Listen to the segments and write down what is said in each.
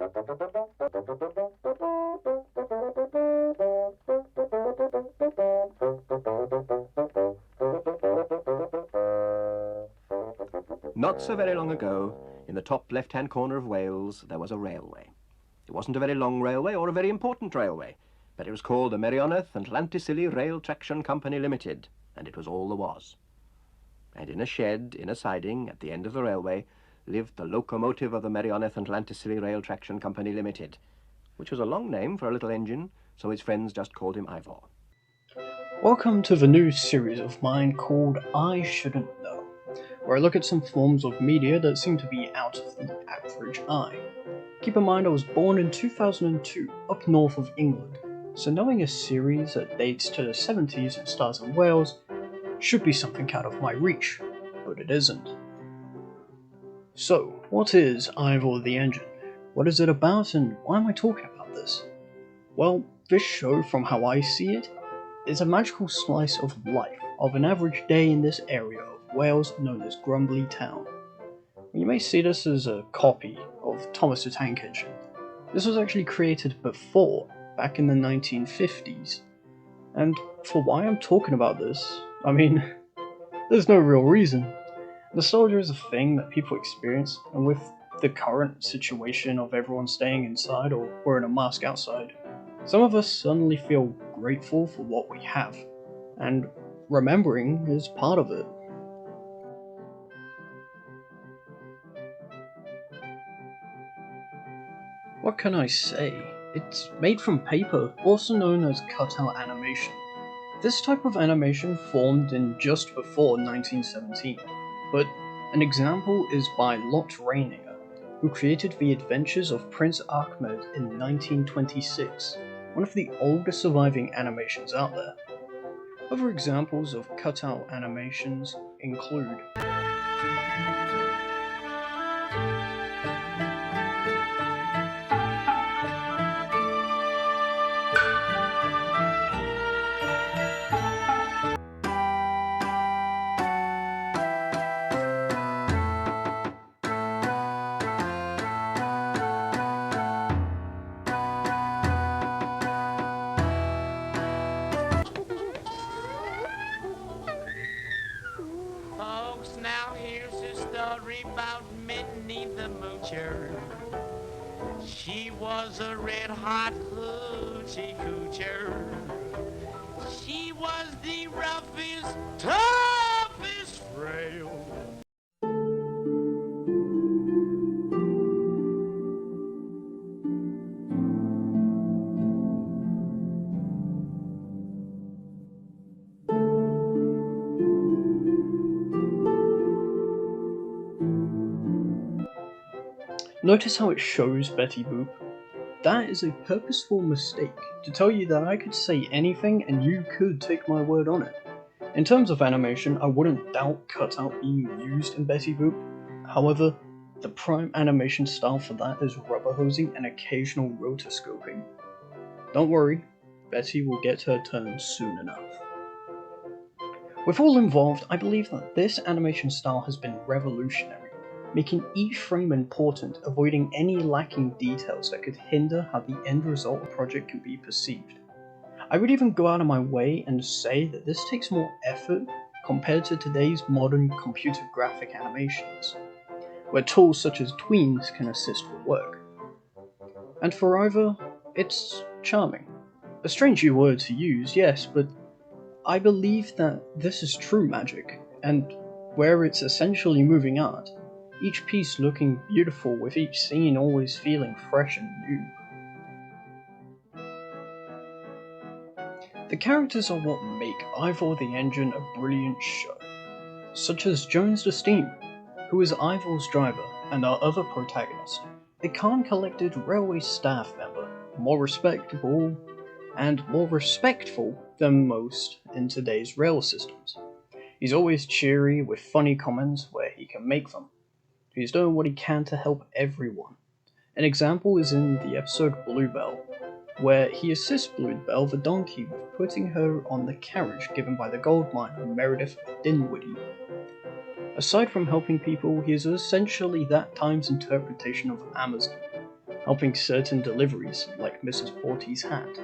Not so very long ago, in the top left-hand corner of Wales, there was a railway. It wasn't a very long railway or a very important railway, but it was called the Merioneth and Llantysilio Rail Traction Company Limited, and it was all there was. And in a shed, in a siding, at the end of the railway, lived the locomotive of the Merioneth and Llantysilio Rail Traction Company Limited, which was a long name for a little engine, so his friends just called him Ivor. Welcome to the new series of mine called I Shouldn't Know, where I look at some forms of media that seem to be out of the average eye. Keep in mind I was born in 2002, up north of England, so knowing a series that dates to the 70s and stars in Wales should be something out of my reach, but it isn't. So, what is Ivor the Engine? What is it about, and why am I talking about this? Well, this show, from how I see it, is a magical slice of life of an average day in this area of Wales known as Grumbly Town. You may see this as a copy of Thomas the Tank Engine. This was actually created before, back in the 1950s. And for why I'm talking about this, I mean, there's no real reason. Nostalgia is a thing that people experience, and with the current situation of everyone staying inside or wearing a mask outside, some of us suddenly feel grateful for what we have, and remembering is part of it. What can I say? It's made from paper, also known as Cutout Animation. This type of animation formed in just before 1917, but an example is by Lot Reininger, who created The Adventures of Prince Ahmed in 1926, one of the oldest surviving animations out there. Other examples of cutout animations include Now here's a story about Minnie the Moocher. She was a red-hot hoochie coocher. She was the roughest, toughest frail. Notice how it shows Betty Boop? That is a purposeful mistake to tell you that I could say anything and you could take my word on it. In terms of animation, I wouldn't doubt cutout being used in Betty Boop. However, the prime animation style for that is rubber hosing and occasional rotoscoping. Don't worry, Betty will get her turn soon enough. With all involved, I believe that this animation style has been revolutionary, making each frame important, avoiding any lacking details that could hinder how the end result of a project can be perceived. I would even go out of my way and say that this takes more effort compared to today's modern computer graphic animations, where tools such as tweens can assist with work. And for Ivor, it's charming. A strange new word to use, yes, but I believe that this is true magic, and where it's essentially moving art, each piece looking beautiful with each scene always feeling fresh and new. The characters are what make Ivor the Engine a brilliant show, such as Jones the Steam, who is Ivor's driver, and our other protagonist, a calm collected railway staff member, more respectable and more respectful than most in today's rail systems. He's always cheery with funny comments where he can make them. He's doing what he can to help everyone. An example is in the episode Bluebell, where he assists Bluebell the donkey with putting her on the carriage given by the gold miner Meredith Dinwiddie. Aside from helping people, he is essentially that time's interpretation of Amazon, helping certain deliveries, like Mrs. Porty's hat.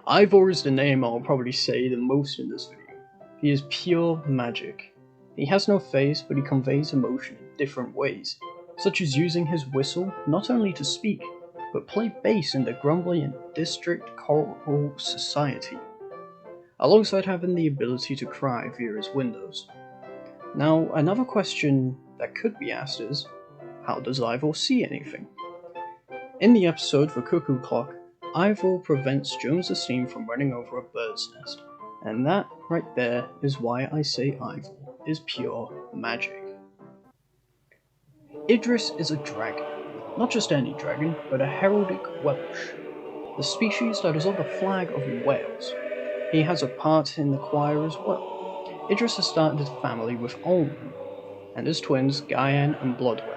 Ivor is the name I'll probably say the most in this video. He is pure magic. He has no face, but he conveys emotion in different ways, such as using his whistle not only to speak, but play bass in the Grumbly and District Choral Society, alongside having the ability to cry via his windows. Now, another question that could be asked is, how does Ivor see anything? In the episode The Cuckoo Clock, Ivor prevents Jones's steam from running over a bird's nest, and that right there is why I say Ivor is pure magic. Idris is a dragon, not just any dragon, but a heraldic Welsh, the species that is on the flag of Wales. He has a part in the choir as well. Idris has started a family with Olwen, and his twins Guyan and Bloodwen.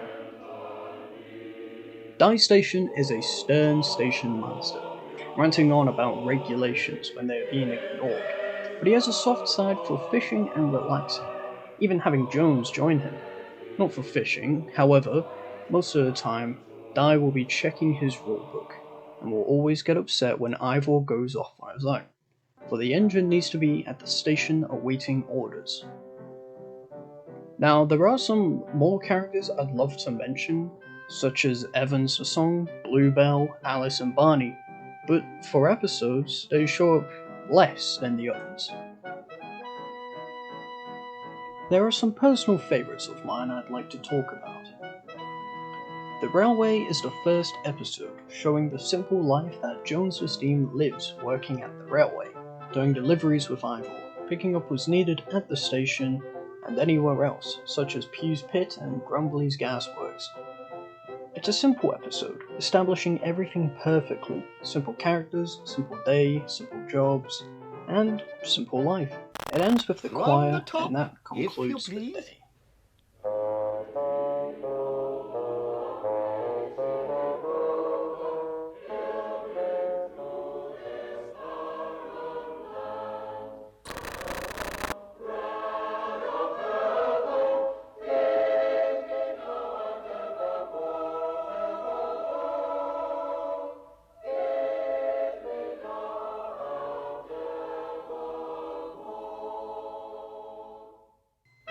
Die Station is a stern station master, ranting on about regulations when they are being ignored, but he has a soft side for fishing and relaxing, even having Jones join him. Not for fishing, however, most of the time, Die will be checking his rulebook, and will always get upset when Ivor goes off on his own, for the engine needs to be at the station awaiting orders. Now, there are some more characters I'd love to mention, such as Evans the Song, Bluebell, Alice and Barney, but for episodes, they show up less than the others. There are some personal favourites of mine I'd like to talk about. The Railway is the first episode, showing the simple life that Jones the Steam lives working at the railway, doing deliveries with Ivor, picking up what's needed at the station and anywhere else, such as Pew's Pit and Grumbly's Gasworks. It's a simple episode, establishing everything perfectly. Simple characters, simple day, simple jobs, and simple life. It ends with the choir, and that concludes the day.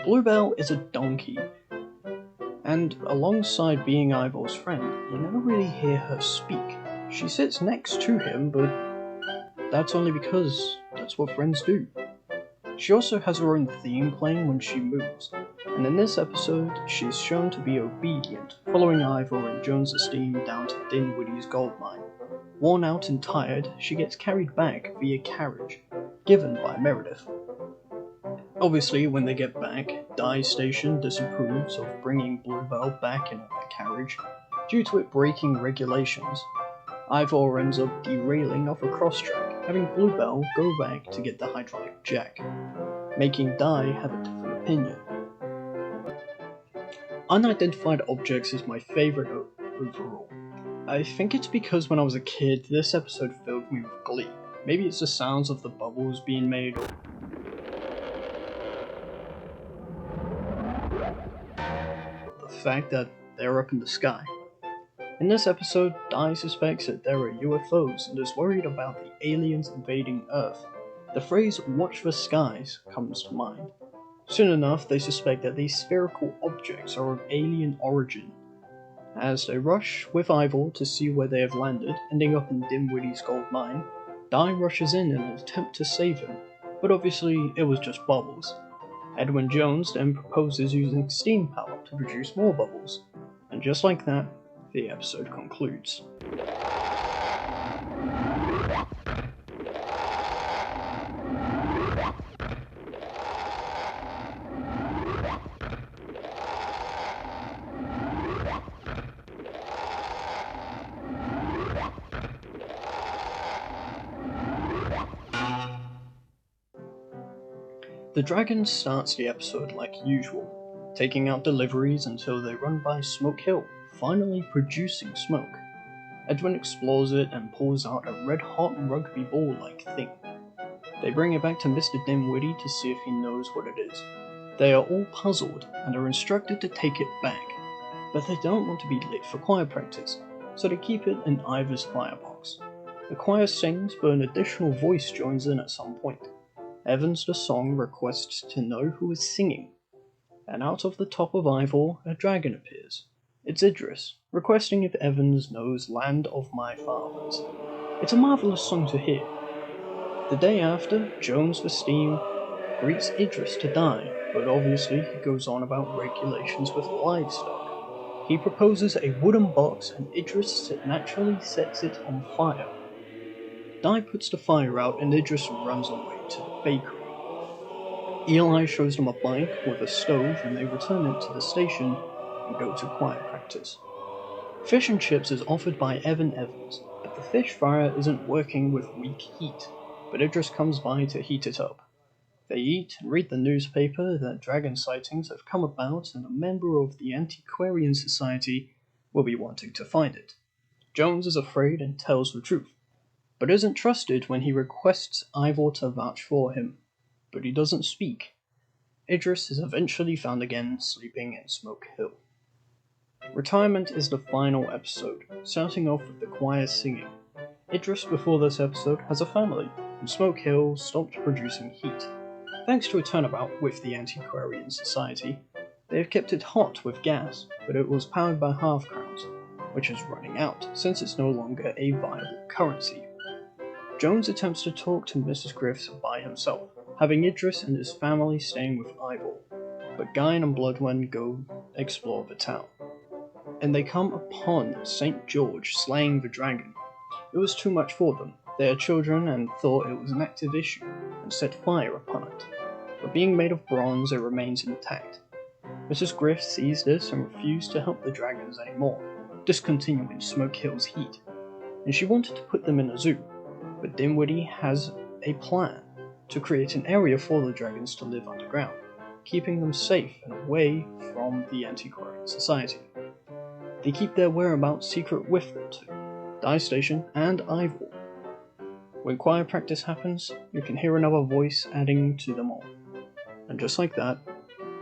Bluebell is a donkey, and alongside being Ivor's friend, you never really hear her speak. She sits next to him, but that's only because that's what friends do. She also has her own theme playing when she moves, and in this episode, she's shown to be obedient, following Ivor and Jones the Steam down to Dinwiddie's gold mine. Worn out and tired, she gets carried back via carriage, given by Meredith. Obviously, when they get back, Die Station disapproves of bringing Bluebell back in a carriage, due to it breaking regulations. Ivor ends up derailing off a cross-track, having Bluebell go back to get the hydraulic jack, making Die have a different opinion. Unidentified Objects is my favourite overall. I think it's because when I was a kid, this episode filled me with glee. Maybe it's the sounds of the bubbles being made, or the fact that they're up in the sky. In this episode, Die suspects that there are UFOs and is worried about the aliens invading Earth. The phrase "watch the skies" comes to mind. Soon enough, they suspect that these spherical objects are of alien origin. As they rush with Ivor to see where they have landed, ending up in Dinwiddie's gold mine, Die rushes in an attempt to save him, but obviously it was just bubbles. Edwin Jones then proposes using steam power to produce more bubbles, and just like that, the episode concludes. The dragon starts the episode like usual, taking out deliveries until they run by Smoke Hill, finally producing smoke. Edwin explores it and pulls out a red-hot rugby ball-like thing. They bring it back to Mr. Dinwiddie to see if he knows what it is. They are all puzzled and are instructed to take it back, but they don't want to be late for choir practice, so they keep it in Ivor's firebox. The choir sings, but an additional voice joins in at some point. Evans the song requests to know who is singing, and out of the top of Ivor, a dragon appears. It's Idris, requesting if Evans knows Land of My Fathers. It's a marvellous song to hear. The day after, Jones the Steam greets Idris to die, but obviously he goes on about regulations with livestock. He proposes a wooden box and Idris naturally sets it on fire. Di puts the fire out and Idris runs away to the bakery. Eli shows them a bike with a stove and they return it to the station and go to choir practice. Fish and chips is offered by Evan Evans, but the fish fryer isn't working with weak heat, but Idris comes by to heat it up. They eat and read the newspaper that dragon sightings have come about and a member of the Antiquarian Society will be wanting to find it. Jones is afraid and tells the truth, but isn't trusted when he requests Ivor to vouch for him, but he doesn't speak. Idris is eventually found again sleeping in Smoke Hill. Retirement is the final episode, starting off with the choir singing. Idris before this episode has a family, and Smoke Hill stopped producing heat. Thanks to a turnabout with the Antiquarian Society, they have kept it hot with gas, but it was powered by half-crowns, which is running out since it's no longer a viable currency. Jones attempts to talk to Mrs. Griffiths by himself, having Idris and his family staying with Ivor, but Guy and Bloodwind go explore the town. And they come upon St. George slaying the dragon. It was too much for them. They are children and thought it was an active issue, and set fire upon it. But being made of bronze, it remains intact. Mrs. Griff sees this and refused to help the dragons anymore, discontinuing Smoke Hill's heat, and she wanted to put them in a zoo, but Dinwiddie has a plan to create an area for the dragons to live underground, keeping them safe and away from the Antiquarian Society. They keep their whereabouts secret with them too, Die Station and Ivor. When choir practice happens, you can hear another voice adding to them all. And just like that,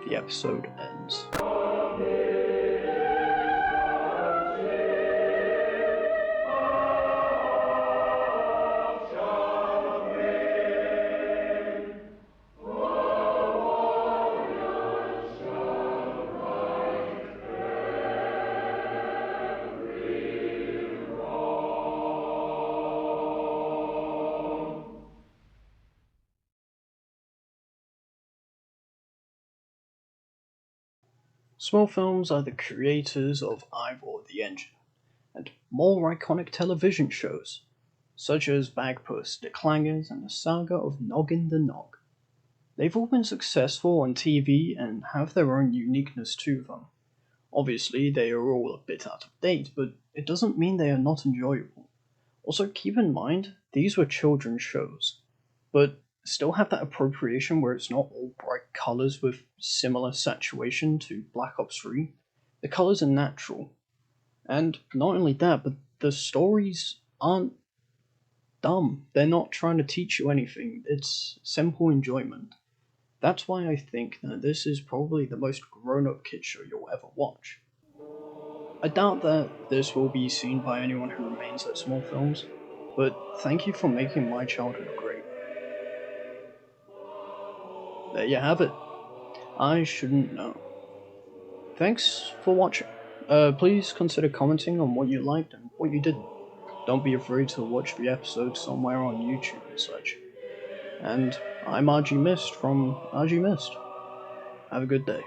the episode ends. Small Films are the creators of Ivor the Engine, and more iconic television shows, such as Bagpuss, The Clangers, and the saga of Noggin the Nog. They've all been successful on TV and have their own uniqueness to them. Obviously, they are all a bit out of date, but it doesn't mean they are not enjoyable. Also, keep in mind, these were children's shows, but still have that appropriation where it's not all bright colours with similar saturation to Black Ops 3. The colours are natural. And not only that, but the stories aren't dumb. They're not trying to teach you anything. It's simple enjoyment. That's why I think that this is probably the most grown-up kid show you'll ever watch. I doubt that this will be seen by anyone who remains at Small Films, but thank you for making my childhood great. There you have it. I shouldn't know. Thanks for watching. Please consider commenting on what you liked and what you didn't. Don't be afraid to watch the episode somewhere on YouTube and such. And I'm RG Mist from RG Mist. Have a good day.